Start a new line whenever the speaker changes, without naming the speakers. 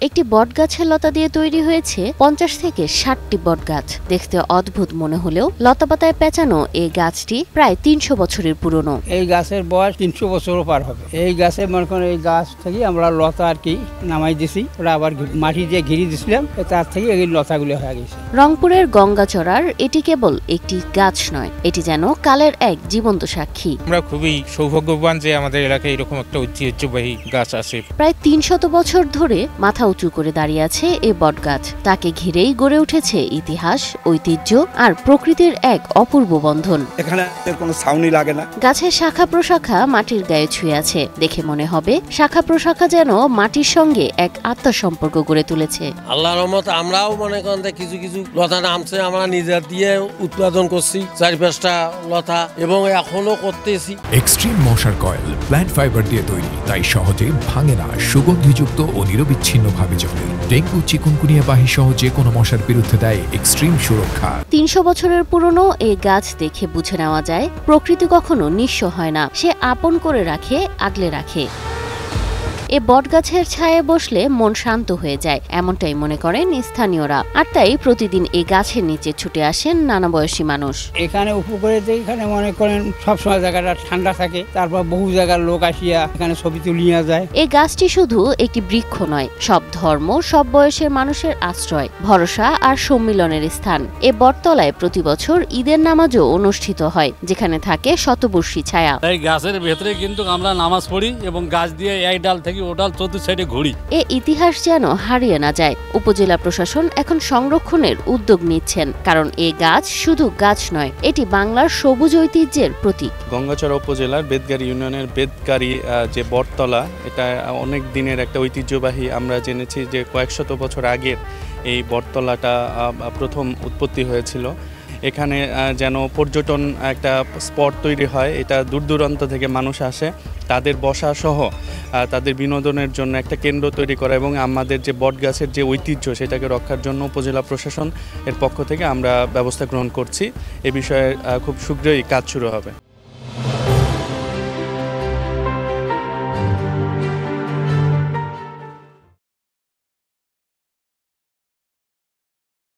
একটি বটগাছের লতা দিয়ে তৈরি হয়েছে 50 থেকে 60টি বটগাছ। দেখতে অদ্ভুত মনে হলেও লতাপাতায় পেঁচানো এই গাছটি প্রায় 300 বছরের পুরনো।
এই গাছের বয়স 300 বছরও পার হবে। এই গাছে মনে করেন এই গাছ থেকে আমরা লতা আর কি নামাই দিছি, ওরা আবার মাটি দিয়ে ঘিরে দিছিলাম, তার থেকে এই লতাগুলো হয়ে গেছে।
রংপুরের গঙ্গাচড়ার এটি কেবল একটি গাছ নয়, এটি যেন কালের এক জীবন্ত সাক্ষী।
আমরা খুবই সৌভাগ্যবান যে আমাদের এলাকায় এরকম একটা ঐতিহ্যবাহী গাছ আছে।
প্রায় 300 বছর ধরে মাথা উঁচু করে দাঁড়িয়ে আছে এই বটগাছ। তাকে ঘিরেই গড়ে উঠেছে ইতিহাস, ঐতিহ্য আর প্রকৃতির এক অপূর্ব বন্ধন।
এখানে কোনো ছাউনি লাগে না।
গাছের শাখা প্রশাখা মাটির গায়ে ছুঁয়ে আছে। দেখে মনে হবে শাখা প্রশাখা যেন মাটির সঙ্গে এক আত্মার সম্পর্ক গড়ে তুলেছে।
আল্লাহর রহমতে আমরাও মনে করেন কিছু কিছু লতা নামছে, আমরা নিজের দিয়ে উৎপাদন করছি 4-5টা লতা এবং এখনো করতেছি।
এক্সট্রিম মশার কয়েল প্ল্যান্ট ফাইবার দিয়ে তৈরি, তাই সহজে ভাঙে না, সুগন্ধিযুক্ত ও নিরবিচ্ছিন্নভাবে জ্বলে। ডেঙ্গু, চিকুনগুনিয়া বাহি সহ যে কোনো মশার বিরুদ্ধে দেয় এক্সট্রিম সুরক্ষা।
300 বছরের পুরনো এই গাছ দেখে বুঝে নেওয়া যায় প্রকৃতি কখনো নিঃস্ব হয় না, সে আপন করে রাখে, আগলে রাখে। এ বটগাছের ছায়ায় বসলে মন শান্ত হয়ে যায়, এমনটাই মনে করেন স্থানীয়রা। আর তাই প্রতিদিন এই গাছের নিচে ছুটে আসেন নানা বয়সী মানুষ।
এখানে উপকূলে এখানে মনে করেন সবসময় জায়গাটা ঠান্ডা থাকে, তারপর বহু জায়গার লোক আসিয়া এখানে ছবি তুলিয়া যায়।
এই গাছটি শুধু একটি বৃক্ষ নয়, সব ধর্ম, সব বয়সের মানুষের আশ্রয়, ভরসা আর সম্মিলনের স্থান। এ বটতলায় প্রতি বছর ঈদের নামাজও অনুষ্ঠিত হয়, যেখানে থাকে শতবর্ষী ছায়া।
এই গাছের ভেতরে কিন্তু আমরা নামাজ পড়ি এবং গাছ দিয়ে এক ডাল থেকে ওটাল চতুর্থ সাইডে ঘুরি।
এ ইতিহাস যেন হারিয়ে না যায়। উপজেলা প্রশাসন এখন সংরক্ষণের উদ্যোগ নিচ্ছেন, কারণ এ গাছ শুধু গাছ নয়, এটি বাংলার সবুজ ঐতিহ্যের প্রতীক।
গঙ্গাচড়া উপজেলার বেদগাড়ি ইউনিয়নের বেদগাড়ি যে বটতলা, এটা অনেক দিনের একটা ঐতিহ্যবাহী। আমরা জেনেছি যে কয়েক শত বছর আগের এই বটতলাটা প্রথম উৎপত্তি হয়েছিল। এখানে যেন পর্যটন একটা স্পট তৈরি হয়, এটা দূর দূরান্ত থেকে মানুষ আসে, তাদের বসা সহ তাদের বিনোদনের জন্য একটা কেন্দ্র তৈরি করা এবং আমাদের যে বটগাছের যে ঐতিহ্য সেটাকে রক্ষার জন্য উপজেলা প্রশাসন এর পক্ষ থেকে আমরা ব্যবস্থা গ্রহণ করছি। এ বিষয়ে খুব শীঘ্রই কাজ শুরু হবে।